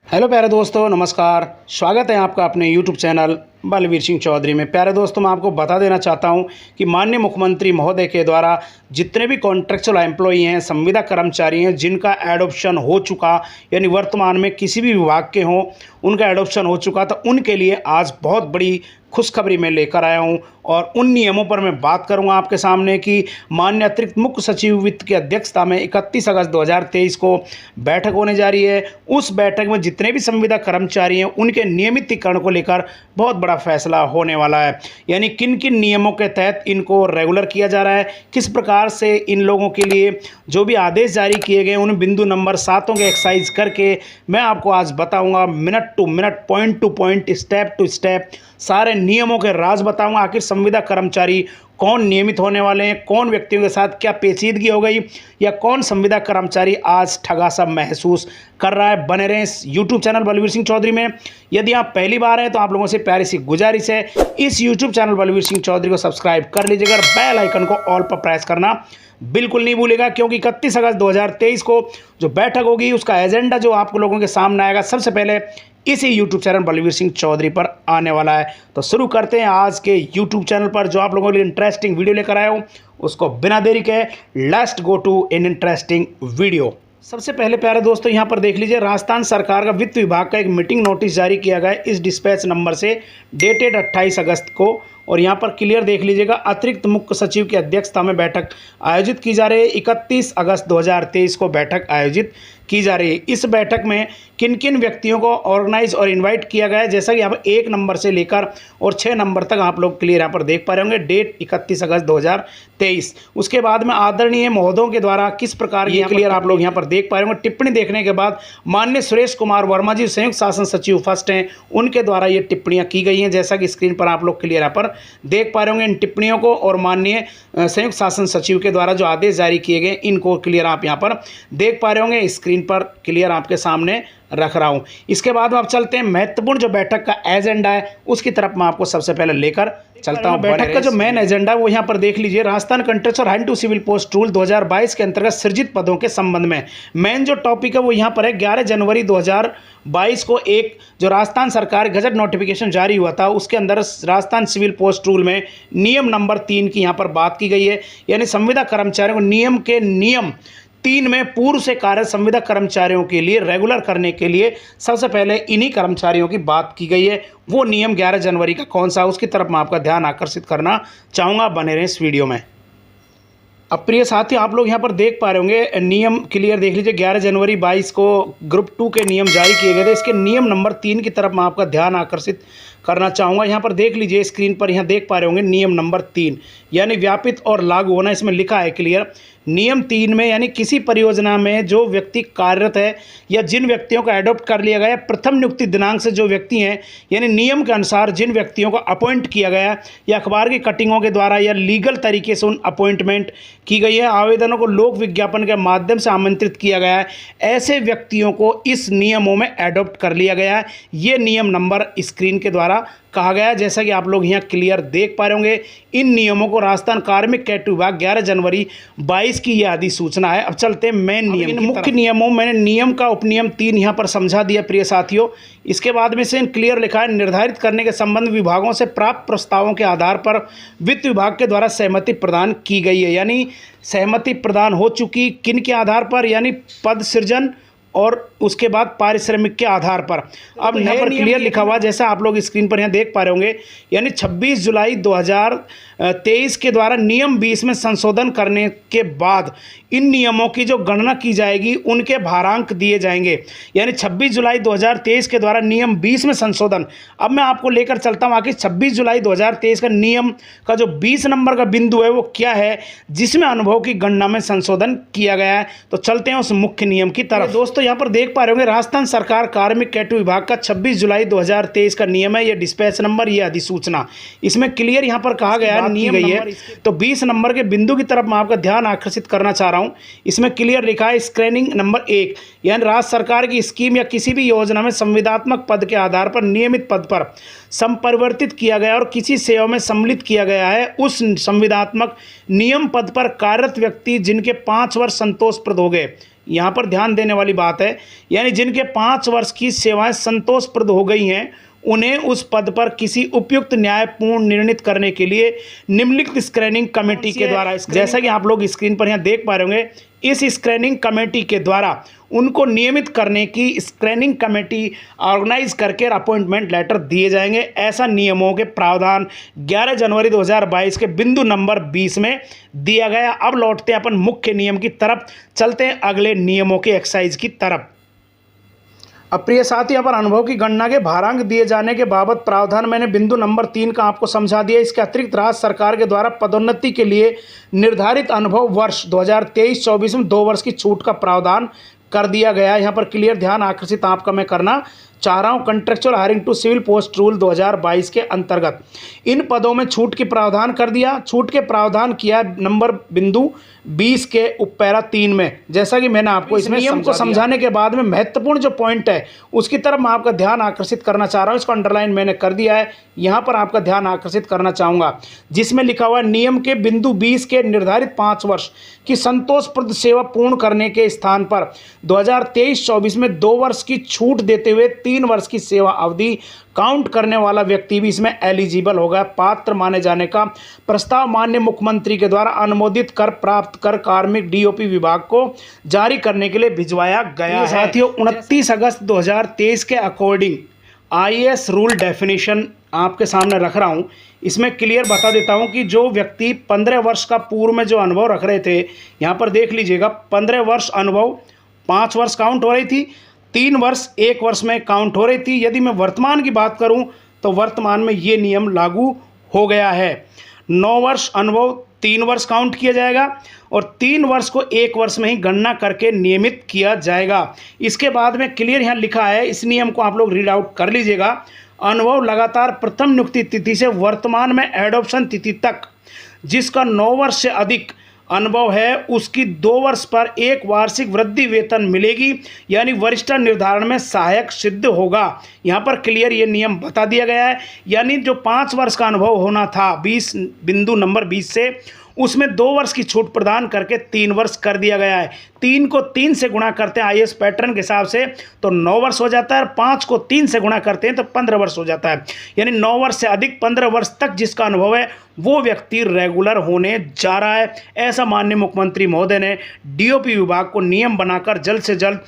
Hello प्यारे दोस्तों, नमस्कार। स्वागत है आपका अपने यूट्यूब चैनल बलवीर सिंह चौधरी में। प्यारे दोस्तों, मैं आपको बता देना चाहता हूं कि माननीय मुख्यमंत्री महोदय के द्वारा जितने भी कॉन्ट्रेक्चुअल एम्प्लॉई हैं, संविदा कर्मचारी हैं, जिनका एडॉप्शन हो चुका, यानी वर्तमान में किसी भी विभाग के हों उनका एडॉप्शन हो चुका, तो उनके लिए आज बहुत बड़ी खुशखबरी मैं लेकर आया हूं। और उन नियमों पर मैं बात करूंगा आपके सामने कि माननीय अतिरिक्त मुख्य सचिव वित्त की अध्यक्षता में 31 अगस्त 2023 को बैठक होने जा रही है। उस बैठक में जितने भी संविदा कर्मचारी हैं उनके नियमितीकरण को लेकर बहुत बड़ा फैसला होने वाला है। यानी किन किन नियमों के तहत इनको रेगुलर किया जा रहा है, किस प्रकार से इन लोगों के लिए जो भी आदेश जारी किए गए उन बिंदु नंबर 7 के एक्सरसाइज करके मैं आपको आज बताऊंगा, minute to minute, point to point, step to step सारे नियमों के राज बताऊंगा। आखिर संविदा कर्मचारी कौन नियमित होने वाले हैं, कौन व्यक्तियों के साथ क्या पेचीदगी हो गई, या कौन संविदा कर्मचारी आज ठगा सा महसूस कर रहा है। बने रहें इस यूट्यूब चैनल बलवीर सिंह चौधरी में। यदि आप पहली बार हैं तो आप लोगों से प्यारी सी गुजारिश है, इस यूट्यूब चैनल बलवीर सिंह चौधरी को सब्सक्राइब कर लीजिएगा और बेल आइकन को ऑल पर प्रेस करना बिल्कुल नहीं भूलेगा, क्योंकि 31 अगस्त 2023 को जो बैठक होगी उसका एजेंडा जो आप लोगों के सामने आएगा सबसे पहले इसी यूट्यूब चैनल बलवीर सिंह चौधरी पर आने वाला है। तो शुरू करते हैं आज के यूट्यूब चैनल पर जो आप लोगों के लिए इंटरेस्टिंग वीडियो लेकर आया हूँ, उसको बिना देरी के let's go to an interesting video. सबसे पहले प्यारे दोस्तों यहाँ पर देख लीजिए, राजस्थान सरकार का वित्त विभाग का एक मीटिंग नोटिस जारी किया गया है इस डिस्पैच नंबर से, डेटेड 28 अगस्त को। और यहाँ पर क्लियर देख लीजिएगा, अतिरिक्त मुख्य सचिव की अध्यक्षता में बैठक आयोजित की जा रही है। 31 अगस्त 2023 को बैठक आयोजित की जा रही है। इस बैठक में किन किन व्यक्तियों को ऑर्गेनाइज और इनवाइट किया गया है, जैसा कि यहाँ पर 1 नंबर से लेकर और 6 नंबर तक आप लोग क्लियर यहाँ पर देख पा रहे होंगे, डेट 31 अगस्त 2023। उसके बाद में आदरणीय महोदयों के द्वारा किस प्रकार ये क्लियर आप लोग यहाँ पर देख पा रहे होंगे। टिप्पणी देखने के बाद माननीय सुरेश कुमार वर्मा जी संयुक्त शासन सचिव फर्स्ट हैं, उनके द्वारा ये टिप्पणियाँ की गई हैं, जैसा कि स्क्रीन पर आप लोग क्लियर यहाँ पर देख पा रहे होंगे इन टिप्पणियों को। और माननीय संयुक्त शासन सचिव के द्वारा जो आदेश जारी किए गए इनको क्लियर आप यहाँ पर देख पा रहे होंगे, स्क्रीन पर क्लियर आपके सामने रख रहा हूं। इसके बाद में आप चलते हैं महत्वपूर्ण जो बैठक का एजेंडा है उसकी तरफ मैं आपको सबसे पहले लेकर चलता हूं। बैठक का जो मेन एजेंडा वो यहां पर देख लीजिए, Rajasthan contractual hire to civil post rule 2022 के अंतर्गत सृजित पदों के संबंध में मेन जो टॉपिक है वो यहां पर है। 11 जनवरी 2022 को एक जो राजस्थान सरकार गजट नोटिफिकेशन जारी हुआ था, उसके अंदर राजस्थान सिविल पोस्ट रूल में नियम नंबर 3 की यहां पर बात की गई है। यानी संविदा कर्मचारियों को नियम 3 में पूर्व से कार्यरत संविदा कर्मचारियों के लिए रेगुलर करने के लिए सबसे पहले इन्हीं कर्मचारियों की बात की गई है। वो नियम 11 जनवरी का कौन सा, उसकी तरफ मैं आपका ध्यान आकर्षित करना चाहूँगा। बने रहें इस वीडियो में। अब प्रिय साथी, आप लोग यहाँ पर देख पा रहे होंगे, नियम क्लियर देख लीजिए। 11 जनवरी 22 को ग्रुप 2 के नियम जारी किए गए थे। इसके नियम नंबर 3 की तरफ मैं आपका ध्यान आकर्षित करना चाहूँगा। यहाँ पर देख लीजिए, स्क्रीन पर यहाँ देख पा रहे होंगे नियम नंबर 3 यानी व्यापित और लागू होना, इसमें लिखा है क्लियर। नियम 3 में यानी किसी परियोजना में जो व्यक्ति कार्यरत है या जिन व्यक्तियों को एडॉप्ट कर लिया गया है, प्रथम नियुक्ति दिनांक से जो व्यक्ति हैं, यानी नियम के अनुसार जिन व्यक्तियों को अपॉइंट किया गया या अखबार की कटिंगों के द्वारा या लीगल तरीके से उन अपॉइंटमेंट की गई है, आवेदनों को लोक विज्ञापन के माध्यम से आमंत्रित किया गया है, ऐसे व्यक्तियों को इस नियमों में एडॉप्ट कर लिया गया है। ये नियम नंबर स्क्रीन के द्वारा कहा गया है, जैसा कि आप लोग यहाँ क्लियर देख पा रहे होंगे। इन नियमों को राजस्थान कार्मिक कैट विभाग 11 जनवरी 22 की यह अधिसूचना है। अब चलते हैं मेन नियम, इन मुख्य नियमों। मैंने नियम का उपनियम 3 यहाँ पर समझा दिया प्रिय साथियों। इसके बाद में से क्लियर लिखा है, निर्धारित करने के संबंध विभागों से प्राप्त प्रस्तावों के आधार पर वित्त विभाग के द्वारा सहमति प्रदान की गई है। यानी सहमति प्रदान हो चुकी किन के आधार पर, यानी पद सृजन और उसके बाद पारिश्रमिक के आधार पर। अब यहाँ पर क्लियर लिखा हुआ, जैसा आप लोग स्क्रीन पर यहाँ देख पा रहे होंगे, यानी 26 जुलाई 2023 के द्वारा नियम 20 में संशोधन करने के बाद इन नियमों की जो गणना की जाएगी उनके भारांक दिए जाएंगे। यानी 26 जुलाई 2023 के द्वारा नियम 20 में संशोधन। अब मैं आपको लेकर चलता हूँ आखिर 26 जुलाई 2023 का नियम का जो 20 नंबर का बिंदु है वो क्या है, जिसमें अनुभव की गणना में संशोधन किया गया है। तो चलते हैं उस मुख्य नियम की तरफ। दोस्तों यहाँ पर देख पा रहे होंगे, राजस्थान सरकार कार्मिक कैट विभाग का 26 जुलाई 2023 का नियम है, ये डिस्पैच नंबर, ये अधिसूचना। इसमें क्लियर यहाँ पर कहा गया है, नियम गई है। तो 20 नंबर के बिंदु की तरफ मैं आपका ध्यान आकर्षित करना चाह रहा हूँ। इसमें क्लियर लिखा है, स्क्रीनिंग नंबर 1 यानी राज्य सरकार की स्कीम या किसी भी योजना में संविदात्मक पद के आधार पर नियमित पद पर संपरिवर्तित किया गया और किसी सेवा में सम्मिलित किया गया है, उस संविदात्मक नियम पद पर कार्यरत व्यक्ति जिनके 5 वर्ष संतोषप्रद हो गए यहाँ पर ध्यान देने वाली बात है, यानी जिनके 5 वर्ष की सेवाएं संतोषप्रद हो गई हैं उन्हें उस पद पर किसी उपयुक्त न्यायपूर्ण निर्णित करने के लिए निम्नलिखित स्क्रीनिंग कमेटी के द्वारा, जैसा कि आप लोग स्क्रीन पर यहाँ देख पा रहे होंगे, इस स्क्रीनिंग कमेटी के द्वारा उनको नियमित करने की स्क्रीनिंग कमेटी ऑर्गेनाइज करके अपॉइंटमेंट लेटर दिए जाएंगे। ऐसा नियमों के प्रावधान 11 जनवरी 2022 के बिंदु नंबर 20 में दिया गया। अब लौटते हैं अपन मुख्य नियम की तरफ, चलते हैं अगले नियमों के एक्साइज की तरफ। अब प्रिय साथी, यहाँ पर अनुभव की गणना के भारांक दिए जाने के बाबत प्रावधान मैंने बिंदु नंबर 3 का आपको समझा दिया। इसके अतिरिक्त राज्य सरकार के द्वारा पदोन्नति के लिए निर्धारित अनुभव वर्ष 2023-24 में 2 वर्ष की छूट का प्रावधान कर दिया गया है। यहाँ पर क्लियर ध्यान आकर्षित आपका मैं करना चाह रहा हूँ। Contractual hiring to civil post rule 2022 के अंतर्गत इन पदों में छूट की प्रावधान कर दिया। छूट के प्रावधान किया नंबर बिंदु 20 के उपपैरा 3 में। जैसा कि मैंने आपको इसमें नियम को समझाने के बाद में महत्वपूर्ण जो पॉइंट है उसकी तरफ मैं आपका ध्यान आकर्षित करना चाह रहा हूँ। इसको अंडरलाइन मैंने कर दिया है, यहाँ पर आपका ध्यान आकर्षित करना चाहूँगा, जिसमें लिखा हुआ नियम के बिंदु 20 के निर्धारित 5 वर्ष की संतोषप्रद सेवा पूर्ण करने के स्थान पर 2023-24 में 2 वर्ष की छूट देते हुए 3 वर्ष की सेवा अवधि काउंट करने वाला व्यक्ति भी इसमें एलिजिबल होगा। पात्र माने जाने का प्रस्ताव माननीय मुख्यमंत्री के द्वारा अनुमोदित कर प्राप्त कर कार्मिक डीओपी विभाग को जारी करने के लिए भिजवाया गया है। साथियों, 29 अगस्त 2023 के अकॉर्डिंग आईएएस रूल डेफिनेशन आपके सामने रख रहा हूं। इसमें क्लियर बता देता हूं कि जो व्यक्ति 15 वर्ष का पूर्व में जो अनुभव रख रहे थे, यहाँ पर देख लीजिएगा, 15 वर्ष अनुभव 5 वर्ष काउंट हो रही थी, 3 वर्ष 1 वर्ष में काउंट हो रही थी। यदि मैं वर्तमान की बात करूं तो वर्तमान में ये नियम लागू हो गया है। 9 वर्ष अनुभव 3 वर्ष काउंट किया जाएगा और 3 वर्ष को 1 वर्ष में ही गणना करके नियमित किया जाएगा। इसके बाद में क्लियर यहाँ लिखा है, इस नियम को आप लोग रीड आउट कर लीजिएगा। अनुभव लगातार प्रथम नियुक्ति तिथि से वर्तमान में एडॉप्शन तिथि तक जिसका 9 वर्ष से अधिक अनुभव है उसकी 2 वर्ष पर 1 वार्षिक वृद्धि वेतन मिलेगी, यानी वरिष्ठ निर्धारण में सहायक सिद्ध होगा। यहाँ पर क्लियर ये नियम बता दिया गया है, यानी जो 5 वर्ष का अनुभव होना था 20 बिंदु नंबर 20 से, उसमें 2 वर्ष की छूट प्रदान करके 3 वर्ष कर दिया गया है। 3 को 3 से गुणा करते हैं आईएएस पैटर्न के हिसाब से तो 9 वर्ष हो जाता है, और 5 को 3 से गुणा करते हैं तो 15 वर्ष हो जाता है। यानी 9 वर्ष से अधिक 15 वर्ष तक जिसका अनुभव है वो व्यक्ति रेगुलर होने जा रहा है। ऐसा माननीय मुख्यमंत्री महोदय ने डीओपी विभाग को नियम बनाकर जल्द से जल्द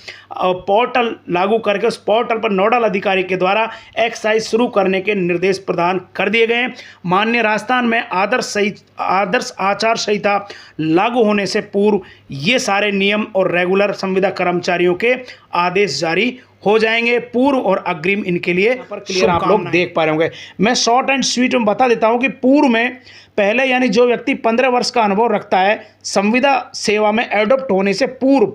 पोर्टल लागू करके उस पोर्टल पर नोडल अधिकारी के द्वारा एक्साइज शुरू करने के निर्देश प्रदान कर दिए गए हैं। माननीय राजस्थान में आदर्श आचार संहिता लागू होने से पूर्व ये सारे नियम और रेगुलर संविदा कर्मचारियों के आदेश जारी हो जाएंगे। पूर्व और अग्रिम इनके लिए क्लियर आप लोग देख पा रहे होंगे। मैं शॉर्ट एंड स्वीट में बता देता हूं कि पूर्व में पहले यानी जो व्यक्ति 15 वर्ष का अनुभव रखता है संविदा सेवा में एडॉप्ट होने से पूर्व,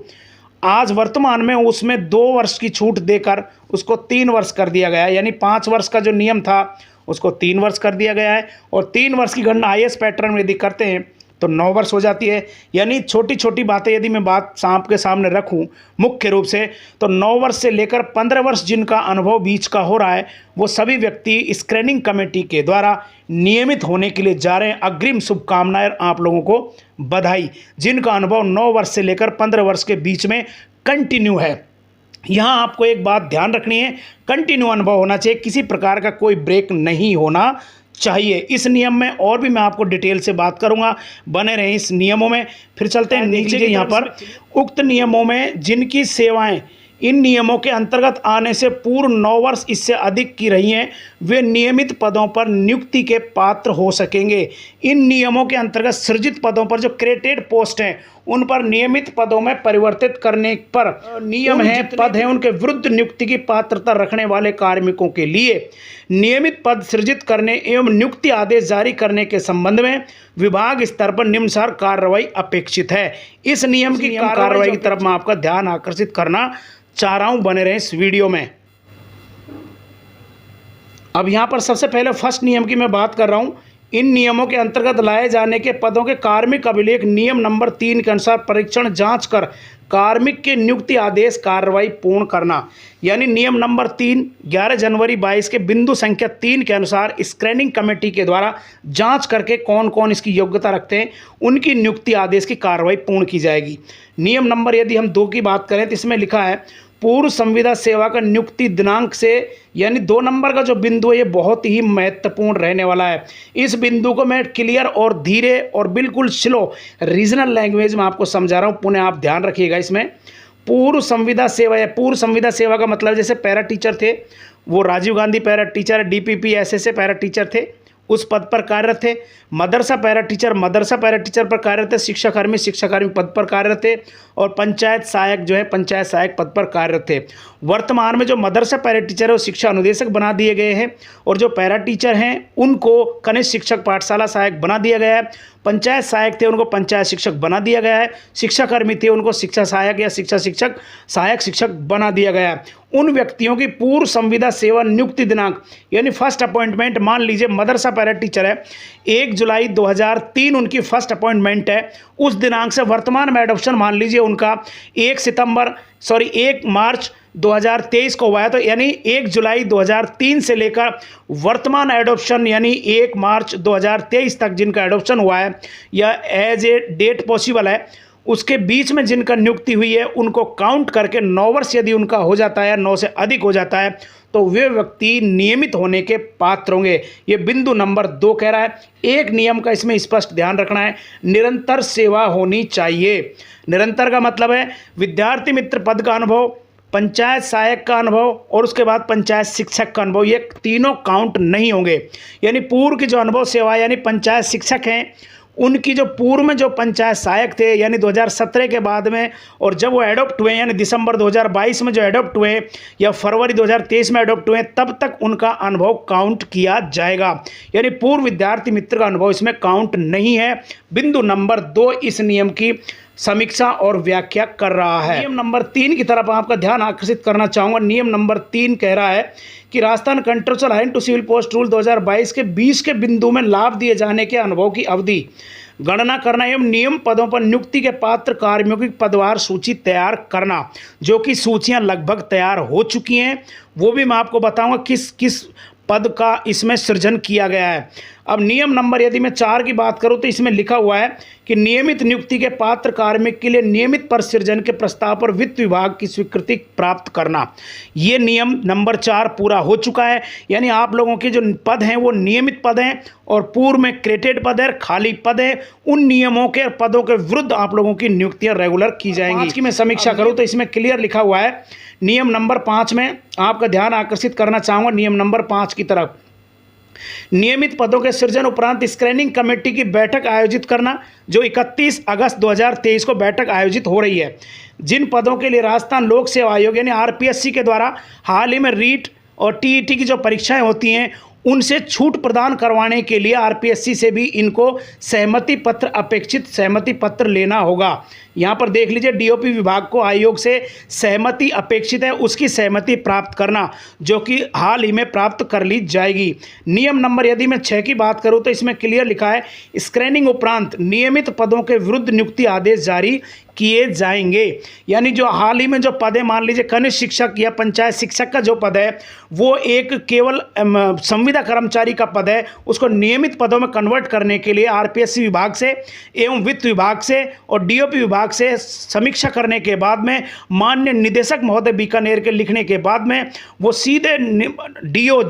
आज वर्तमान में उसमें 2 वर्ष की छूट देकर उसको 3 वर्ष कर दिया गया है। यानी 5 वर्ष का जो नियम था उसको 3 वर्ष कर दिया गया है, और 3 वर्ष की गणना आईएएस पैटर्न में यदि करते हैं तो 9 वर्ष हो जाती है। यानी छोटी छोटी बातें यदि मैं बात आपके सामने रखूं मुख्य रूप से, तो 9 वर्ष से लेकर 15 वर्ष जिनका अनुभव बीच का हो रहा है वो सभी व्यक्ति स्क्रीनिंग कमेटी के द्वारा नियमित होने के लिए जा रहे हैं। अग्रिम शुभकामनाएं आप लोगों को, बधाई, जिनका अनुभव 9 वर्ष से लेकर 15 वर्ष के बीच में कंटिन्यू है। यहाँ आपको एक बात ध्यान रखनी है, कंटिन्यू अनुभव होना चाहिए, किसी प्रकार का कोई ब्रेक नहीं होना चाहिए। इस नियम में और भी मैं आपको डिटेल से बात करूंगा, बने रहें इस नियमों में। फिर चलते हैं नीचे के, यहाँ पर उक्त नियमों में जिनकी सेवाएं इन नियमों के अंतर्गत आने से पूर्व 9 वर्ष इससे अधिक की रही हैं वे नियमित पदों पर नियुक्ति के पात्र हो सकेंगे। इन नियमों के अंतर्गत सृजित पदों पर जो क्रिएटेड पोस्ट हैं उन पर नियमित पदों में परिवर्तित करने पर नियम है, पद है, उनके विरुद्ध नियुक्ति की पात्रता रखने वाले कार्मिकों के लिए नियमित पद सृजित करने एवं नियुक्ति आदेश जारी करने के संबंध में विभाग स्तर पर निम्नसार कार्रवाई अपेक्षित है। इस नियम की कार्रवाई की तरफ मैं आपका ध्यान आकर्षित करना चाह रहा हूं, बने रहें इस वीडियो में। अब यहां पर सबसे पहले फर्स्ट नियम की मैं बात कर रहा हूं। इन नियमों के अंतर्गत लाए जाने के पदों के कार्मिक अभिलेख नियम नंबर 3 के अनुसार परीक्षण जांच कर कार्मिक के नियुक्ति आदेश कार्रवाई पूर्ण करना। यानी नियम नंबर 3 11 जनवरी 22 के बिंदु संख्या 3 के अनुसार स्क्रीनिंग कमेटी के द्वारा जांच करके कौन कौन इसकी योग्यता रखते हैं उनकी नियुक्ति आदेश की कार्रवाई पूर्ण की जाएगी। नियम नंबर यदि हम 2 की बात करें तो इसमें लिखा है पूर्व संविदा सेवा का नियुक्ति दिनांक से, यानी 2 नंबर का जो बिंदु है ये बहुत ही महत्वपूर्ण रहने वाला है। इस बिंदु को मैं क्लियर और धीरे और बिल्कुल स्लो रीजनल लैंग्वेज में आपको समझा रहा हूँ, पुनः आप ध्यान रखिएगा। इसमें पूर्व संविदा सेवा या पूर्व संविदा सेवा का मतलब जैसे पैरा टीचर थे, वो Rajiv Gandhi para teacher, DPP ऐसे पैरा टीचर थे, उस पद पर कार्यरत थे। मदरसा पैरा टीचर पर कार्यरत थे। शिक्षाकर्मी पद पर कार्यरत थे। और पंचायत सहायक जो है पंचायत सहायक पद पर कार्यरत थे। वर्तमान में जो मदरसा पैरा टीचर है वो शिक्षा अनुदेशक बना दिए गए हैं और जो पैरा टीचर हैं उनको कनिष्ठ शिक्षक पाठशाला सहायक बना दिया गया है। पंचायत सहायक थे उनको पंचायत शिक्षक बना दिया गया है। शिक्षाकर्मी थे उनको शिक्षा सहायक या शिक्षा शिक्षक सहायक शिक्षक बना दिया गया है। उन व्यक्तियों की पूर्व संविदा सेवा नियुक्ति दिनांक यानी फर्स्ट अपॉइंटमेंट, मान लीजिए मदरसा पैरा टीचर है 1 जुलाई 2003 उनकी फर्स्ट अपॉइंटमेंट है, उस दिनांक से वर्तमान में एडॉप्शन मान लीजिए उनका 1 मार्च 2023 को हुआ है, तो यानी 1 जुलाई 2003 से लेकर वर्तमान एडॉप्शन यानी 1 मार्च 2023 तक जिनका एडॉप्शन हुआ है या एज ए डेट पॉसिबल है, उसके बीच में जिनका नियुक्ति हुई है उनको काउंट करके 9 वर्ष यदि उनका हो जाता है, 9 से अधिक हो जाता है, तो वे व्यक्ति नियमित होने के पात्र होंगे। ये बिंदु नंबर 2 कह रहा है। एक नियम का इसमें स्पष्ट ध्यान रखना है, निरंतर सेवा होनी चाहिए। निरंतर का मतलब है विद्यार्थी मित्र पद का अनुभव, पंचायत सहायक का अनुभव और उसके बाद पंचायत शिक्षक का अनुभव, ये तीनों काउंट नहीं होंगे। यानी पूर्व की जो अनुभव सेवा यानी पंचायत शिक्षक हैं उनकी जो पूर्व में जो पंचायत सहायक थे यानी 2017 के बाद में, और जब वो एडॉप्ट हुए यानी दिसंबर 2022 में जो एडॉप्ट हुए या फरवरी 2023 में एडॉप्ट हुए, तब तक उनका अनुभव काउंट किया जाएगा। यानी पूर्व विद्यार्थी मित्र का अनुभव इसमें काउंट नहीं है। बिंदु नंबर 2 इस नियम की समीक्षा और व्याख्या कर रहा है। नियम नंबर 3 की तरफ आपका ध्यान आकर्षित करना चाहूँगा। नियम नंबर 3 कह रहा है कि राजस्थान कंट्रोचुअल अलाइन टू सिविल पोस्ट रूल 2022 के 20 के बिंदु में लाभ दिए जाने के अनुभव की अवधि गणना करना एवं नियम पदों पर नियुक्ति के पात्र कार्मिकों की पदवार सूची तैयार करना, जो कि सूचियां लगभग तैयार हो चुकी हैं। वो भी मैं आपको बताऊंगा किस किस पद का इसमें सृजन किया गया है। अब नियम नंबर यदि मैं 4 की बात करूं तो इसमें लिखा हुआ है कि नियमित नियुक्ति के पात्र कार्मिक के लिए नियमित पद सृजन के प्रस्ताव पर वित्त विभाग की स्वीकृति प्राप्त करना। ये नियम नंबर 4 पूरा हो चुका है। यानी आप लोगों के जो पद हैं वो नियमित पद हैं और पूर्व में क्रेटेड पद है, खाली पद है। उन नियमों के पदों के विरुद्ध आप लोगों की नियुक्तियां रेगुलर की जाएंगी। आज की मैं समीक्षा करूँ तो इसमें क्लियर लिखा हुआ है। नियम नंबर 5 में आपका ध्यान आकर्षित करना चाहूँगा नियम नंबर 5 की तरफ। नियमित पदों के सृजन उपरांत स्क्रीनिंग कमेटी की बैठक आयोजित करना, जो 31 अगस्त 2023 को बैठक आयोजित हो रही है। जिन पदों के लिए राजस्थान लोक सेवा आयोग यानी RPSC के द्वारा हाल ही में रीट और TET की जो परीक्षाएं होती हैं उनसे छूट प्रदान करवाने के लिए RPSC से भी इनको सहमति पत्र, अपेक्षित सहमति पत्र लेना होगा। यहाँ पर देख लीजिए DOP विभाग को आयोग से सहमति अपेक्षित है, उसकी सहमति प्राप्त करना, जो कि हाल ही में प्राप्त कर ली जाएगी। नियम नंबर यदि मैं 6 की बात करूँ तो इसमें क्लियर लिखा है स्क्रीनिंग उपरांत नियमित पदों के विरुद्ध नियुक्ति आदेश जारी किए जाएंगे। यानी जो हाल ही में जो पद है, मान लीजिए कनिष्ठ शिक्षक या पंचायत शिक्षक का जो पद है वो एक केवल संविदा कर्मचारी का पद है, उसको नियमित पदों में कन्वर्ट करने के लिए RPSC विभाग से एवं वित्त विभाग से और DOP विभाग से समीक्षा करने के बाद में माननीय निदेशक महोदय बीकानेर के लिखने के बाद में वो सीधे DO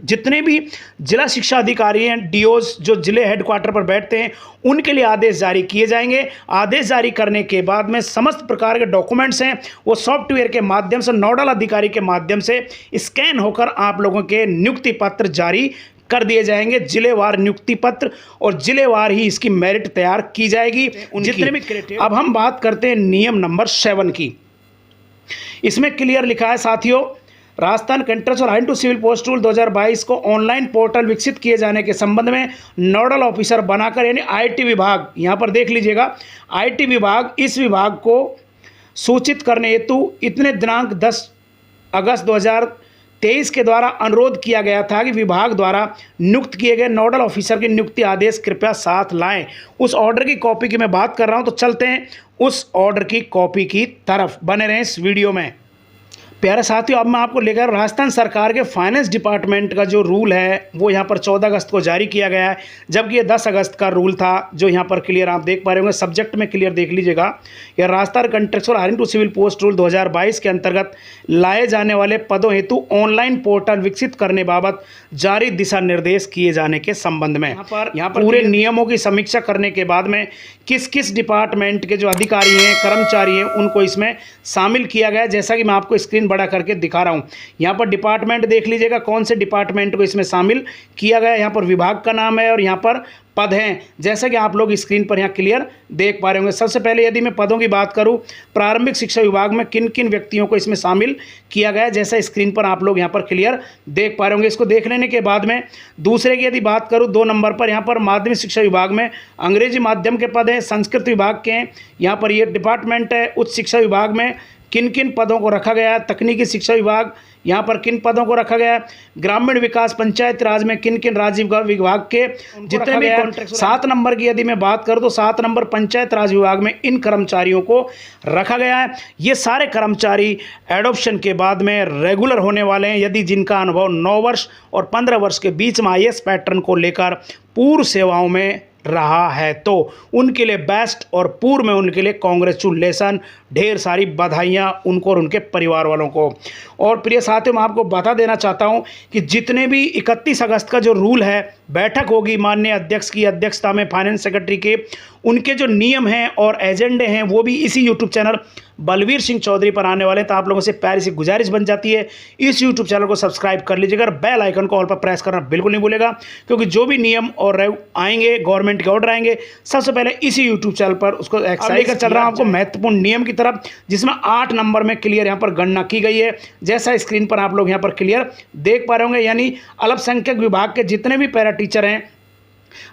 जितने भी जिला शिक्षा अधिकारी हैं, DOs जो जिले हेडक्वार्टर पर बैठते हैं, उनके लिए आदेश जारी किए जाएंगे। आदेश जारी करने के बाद में समस्त प्रकार के डॉक्यूमेंट्स हैं वो सॉफ्टवेयर के माध्यम से नोडल अधिकारी के माध्यम से स्कैन होकर आप लोगों के नियुक्ति पत्र जारी कर दिए जाएंगे। जिलेवार नियुक्ति पत्र और जिलेवार ही इसकी मेरिट तैयार की जाएगी जितने भी क्रेटेड। अब हम बात करते हैं नियम नंबर 7 की। इसमें क्लियर लिखा है साथियों, राजस्थान कंट्रोचुअल अलाइन टू सिविल पोस्ट रूल 2022 को ऑनलाइन पोर्टल विकसित किए जाने के संबंध में नोडल ऑफिसर बनाकर यानी IT विभाग, यहाँ पर देख लीजिएगा IT विभाग, इस विभाग को सूचित करने हेतु इतने दिनांक 10 अगस्त 2023 23 के द्वारा अनुरोध किया गया था कि विभाग द्वारा नियुक्त किए गए नोडल ऑफिसर की नियुक्ति आदेश कृपया साथ लाएं। उस ऑर्डर की कॉपी की मैं बात कर रहा हूं, तो चलते हैं उस ऑर्डर की कॉपी की तरफ। बने रहें इस वीडियो में। प्यारे साथियों, अब मैं आपको लेकर राजस्थान सरकार के फाइनेंस डिपार्टमेंट का जो रूल है वो यहाँ पर 14 अगस्त को जारी किया गया है, जबकि ये 10 अगस्त का रूल था, जो यहाँ पर क्लियर आप देख पा रहे होंगे। सब्जेक्ट में क्लियर देख लीजिएगा। यह Rajasthan contractual hiring to civil post rule 2022 के अंतर्गत लाए जाने वाले पदों हेतु ऑनलाइन पोर्टल विकसित करने बाबत जारी दिशा निर्देश किए जाने के संबंध में यहाँ पर पूरे नियमों की समीक्षा करने के बाद में किस किस डिपार्टमेंट के जो अधिकारी हैं, कर्मचारी हैं, उनको इसमें शामिल किया गया है। जैसा कि मैं आपको स्क्रीन बड़ा करके दिखा रहा हूं, यहाँ पर डिपार्टमेंट देख लीजिएगा, कौन से डिपार्टमेंट को इसमें शामिल किया गया है। यहाँ पर विभाग का नाम है और यहाँ पर पद हैं, जैसा कि आप लोग स्क्रीन पर यहाँ क्लियर देख पा रहे होंगे। सबसे पहले यदि मैं पदों की बात करूँ, प्रारंभिक शिक्षा विभाग में किन किन व्यक्तियों को इसमें शामिल किया गया है, जैसा स्क्रीन पर आप लोग यहाँ पर क्लियर देख पा रहे होंगे। इसको देख लेने के बाद में दूसरे की यदि बात करूँ, 2 नंबर पर यहाँ पर माध्यमिक शिक्षा विभाग में अंग्रेजी माध्यम के पद हैं, संस्कृत विभाग के हैं। यहाँ पर ये डिपार्टमेंट है। उच्च शिक्षा विभाग में किन किन पदों को रखा गया है, तकनीकी शिक्षा विभाग यहाँ पर किन पदों को रखा गया है, ग्रामीण विकास पंचायत राज में किन किन राज्य विभाग के जितने भी कॉन्ट्रैक्ट। 7 नंबर की यदि मैं बात करूँ तो 7 नंबर पंचायत राज विभाग में इन कर्मचारियों को रखा गया है। ये सारे कर्मचारी एडॉप्शन के बाद में रेगुलर होने वाले हैं, यदि जिनका अनुभव 9 वर्ष और 15 वर्ष के बीच में IAS पैटर्न को लेकर पूर्व सेवाओं में रहा है, तो उनके लिए बेस्ट और पूर्व में उनके लिए कांग्रेचुलेसन, ढेर सारी बधाइयाँ उनको और उनके परिवार वालों को। और प्रिय साथियों, मैं आपको बता देना चाहता हूं कि जितने भी 31 अगस्त का जो रूल है, बैठक होगी माननीय अध्यक्ष की अध्यक्षता में, फाइनेंस सेक्रेटरी के, उनके जो नियम हैं और एजेंडे हैं वो भी इसी यूट्यूब चैनल बलवीर सिंह चौधरी पर आने वाले हैं। तो आप लोगों से प्यारी सी गुजारिश बन जाती है, इस यूट्यूब चैनल को सब्सक्राइब कर लीजिएगा और बेल आइकन को ऑल पर प्रेस करना बिल्कुल नहीं भूलेगा, क्योंकि जो भी नियम और आएंगे, गवर्नमेंट के ऑर्डर आएंगे, सबसे पहले इसी यूट्यूब चैनल पर उसको लेकर चल रहा हूँ आपको महत्वपूर्ण नियम की तरफ, जिसमें 8 नंबर में क्लियर यहाँ पर गणना की गई है, जैसा स्क्रीन पर आप लोग यहाँ पर क्लियर देख पा रहे होंगे। यानी अल्पसंख्यक विभाग के जितने भी पैरा टीचर हैं,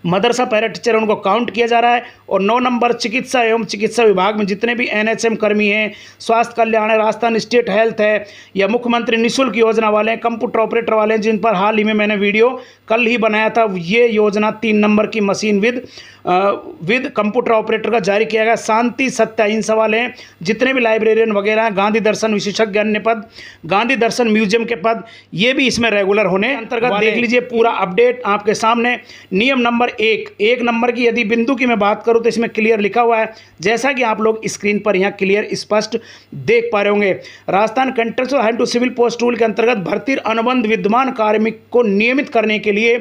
मदरसा पैरा टीचर, उनको काउंट किया जा रहा है। और 9 नंबर चिकित्सा एवं चिकित्सा विभाग में जितने भी NHM कर्मी हैं, स्वास्थ्य कल्याण है, राजस्थान स्टेट हेल्थ है, या मुख्यमंत्री निःशुल्क योजना वाले हैं, कंप्यूटर ऑपरेटर वाले हैं, जिन पर हाल ही में मैंने वीडियो कल ही बनाया था। ये योजना 3 नंबर की मशीन विद कंप्यूटर ऑपरेटर का जारी किया गया। शांति सत्य अहिंसा वाले हैं, जितने भी लाइब्रेरियन वगैरह हैं, गांधी दर्शन विशेषज्ञ अन्य पद, गांधी दर्शन म्यूजियम के पद, ये भी इसमें रेगुलर होने अंतर्गत देख लीजिए पूरा अपडेट आपके सामने। नियम नंबर 1 नंबर की यदि बिंदु की मैं बात करूं तो इसमें क्लियर लिखा हुआ है, जैसा कि आप लोग स्क्रीन पर यहाँ क्लियर स्पष्ट देख पा रहे होंगे। Rajasthan contractual hiring to civil post rule के अंतर्गत भर्ती अनुबंध विद्यमान कार्मिक को नियमित करने के लिए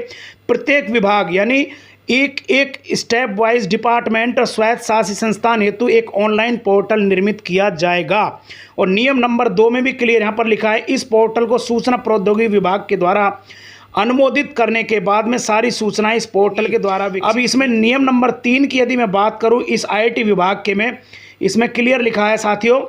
प्रत्येक विभाग यानी एक स्टेप वाइज डिपार्टमेंट और स्वायत्त शासी संस्थान हेतु एक ऑनलाइन पोर्टल निर्मित किया जाएगा। और नियम नंबर 2 में भी क्लियर यहाँ पर लिखा है, इस पोर्टल को सूचना प्रौद्योगिकी विभाग के द्वारा अनुमोदित करने के बाद में सारी सूचनाएं इस पोर्टल के द्वारा भी। अब इसमें नियम नंबर 3 की यदि मैं बात करूं, इस IIT विभाग के में इसमें क्लियर लिखा है साथियों,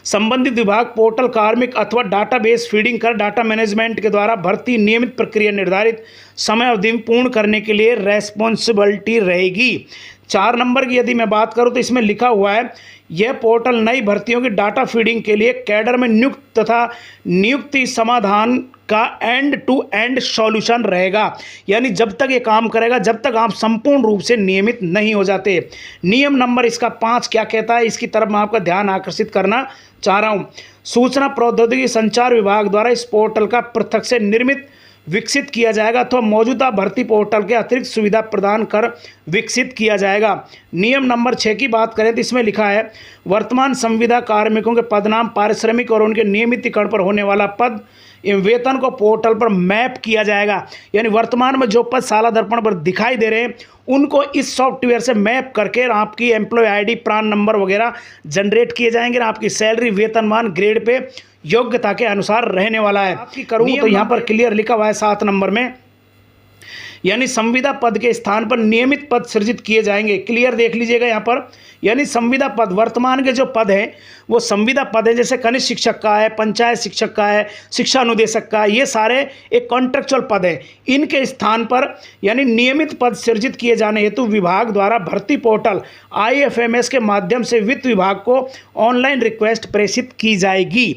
संबंधित विभाग पोर्टल कार्मिक अथवा डाटाबेस फीडिंग कर डाटा मैनेजमेंट के द्वारा भर्ती नियमित प्रक्रिया निर्धारित समय अवधि में पूर्ण करने के लिए रेस्पॉन्सिबिलिटी रहेगी। 4 नंबर की यदि मैं बात करूं तो इसमें लिखा हुआ है, यह पोर्टल नई भर्तियों की डाटा फीडिंग के लिए कैडर में नियुक्त तथा नियुक्ति समाधान का एंड टू एंड सॉल्यूशन रहेगा। यानी जब तक ये काम करेगा, जब तक आप संपूर्ण रूप से नियमित नहीं हो जाते। नियम नंबर इसका 5 क्या कहता है, इसकी तरफ मैं आपका ध्यान आकर्षित करना चाह रहा हूँ। सूचना प्रौद्योगिकी संचार विभाग द्वारा इस पोर्टल का पृथक से निर्मित विकसित किया जाएगा अथवा मौजूदा भर्ती पोर्टल के अतिरिक्त सुविधा प्रदान कर विकसित किया जाएगा। नियम नंबर 6 की बात करें तो इसमें लिखा है, वर्तमान संविदा कार्मिकों के पदनाम, पारिश्रमिक और उनके नियमितीकरण पर होने वाला पद एवं वेतन को पोर्टल पर मैप किया जाएगा। यानी वर्तमान में जो पद साला दर्पण पर दिखाई दे रहे हैं, उनको इस सॉफ्टवेयर से मैप करके आपकी एम्प्लॉय ID, प्रान नंबर वगैरह जनरेट किए जाएंगे। आपकी सैलरी, वेतनमान, ग्रेड पे योग्यता के अनुसार रहने वाला है। आपकी करूँ तो यहाँ पर क्लियर लिखा हुआ है 7 नंबर में, यानी संविदा पद के स्थान पर नियमित पद सृजित किए जाएंगे। क्लियर देख लीजिएगा यहाँ पर, यानी संविदा पद, वर्तमान के जो पद हैं वो संविदा पद है, जैसे कनिष्ठ शिक्षक का है, पंचायत शिक्षक का है, शिक्षा अनुदेशक का, ये सारे एक कॉन्ट्रेक्चुअल पद हैं। इनके स्थान पर यानी नियमित पद सृजित किए जाने हेतु विभाग द्वारा भर्ती पोर्टल IFMS के माध्यम से वित्त विभाग को ऑनलाइन रिक्वेस्ट प्रेषित की जाएगी।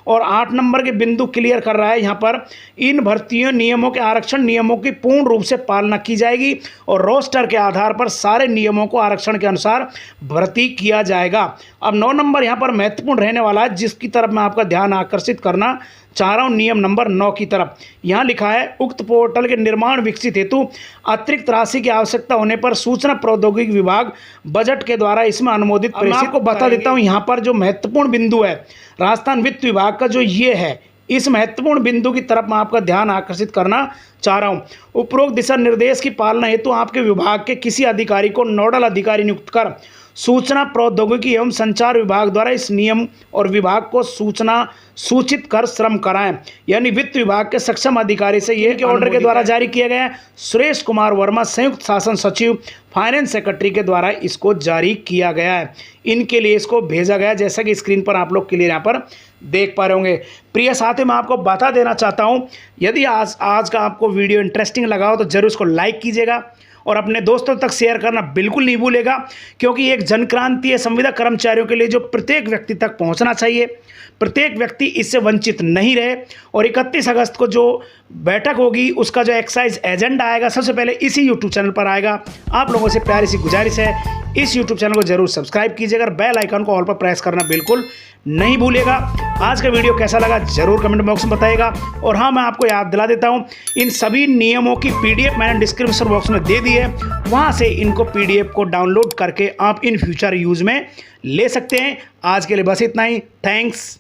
और 8 नंबर के बिंदु क्लियर कर रहा है यहाँ पर, इन भर्तियों नियमों के आरक्षण नियमों की पूर्ण रूप से पालना की जाएगी और रोस्टर के आधार पर सारे नियमों को आरक्षण के अनुसार भर्ती किया जाएगा। अब 9 नंबर यहाँ पर महत्वपूर्ण रहने वाला है, जिसकी तरफ मैं आपका ध्यान आकर्षित करना चाह रहा हूं, नियम नंबर 9 की तरफ। यहां लिखा है, उक्त पोर्टल के निर्माण विकसित हेतु अतिरिक्त राशि की आवश्यकता होने पर सूचना प्रौद्योगिकी विभाग बजट के द्वारा इसमें अनुमोदित प्रेषित को बता देता हूं। यहां पर जो महत्वपूर्ण बिंदु है राजस्थान वित्त विभाग का, जो ये है, इस महत्वपूर्ण बिंदु की तरफ मैं आपका ध्यान आकर्षित करना चाह रहा हूं। उपरोक्त दिशा निर्देश की पालना हेतु आपके विभाग के किसी अधिकारी को नोडल अधिकारी नियुक्त कर सूचना प्रौद्योगिकी एवं संचार विभाग द्वारा इस नियम और विभाग को सूचित कर श्रम कराएं। यानी वित्त विभाग के सक्षम अधिकारी से यह के ऑर्डर के द्वारा जारी किया गया है। सुरेश कुमार वर्मा, संयुक्त शासन सचिव, फाइनेंस सेक्रेटरी के द्वारा इसको जारी किया गया है। इनके लिए इसको भेजा गया, जैसा कि स्क्रीन पर आप लोग क्लियर यहाँ पर देख पा रहे होंगे। प्रिय साथी, मैं आपको बता देना चाहता हूँ, यदि आज का आपको वीडियो इंटरेस्टिंग लगा हो तो जरूर इसको लाइक कीजिएगा और अपने दोस्तों तक शेयर करना बिल्कुल नहीं भूलेगा, क्योंकि एक जनक्रांति है संविदा कर्मचारियों के लिए जो प्रत्येक व्यक्ति तक पहुंचना चाहिए। प्रत्येक व्यक्ति इससे वंचित नहीं रहे। और 31 अगस्त को जो बैठक होगी उसका जो एक्साइज एजेंडा आएगा सबसे पहले इसी यूट्यूब चैनल पर आएगा। आप लोगों से प्यारी सी गुजारिश है, इस यूट्यूब चैनल को जरूर सब्सक्राइब कीजिएगा, बेल आइकन को ऑल पर प्रेस करना बिल्कुल नहीं भूलिएगा। आज का वीडियो कैसा लगा जरूर कमेंट बॉक्स में बताइएगा। और हाँ, मैं आपको याद दिला देता हूँ, इन सभी नियमों की PDF मैंने डिस्क्रिप्शन बॉक्स में दे दी है, वहाँ से इनको PDF को डाउनलोड करके आप इन फ्यूचर यूज़ में ले सकते हैं। आज के लिए बस इतना ही। थैंक्स।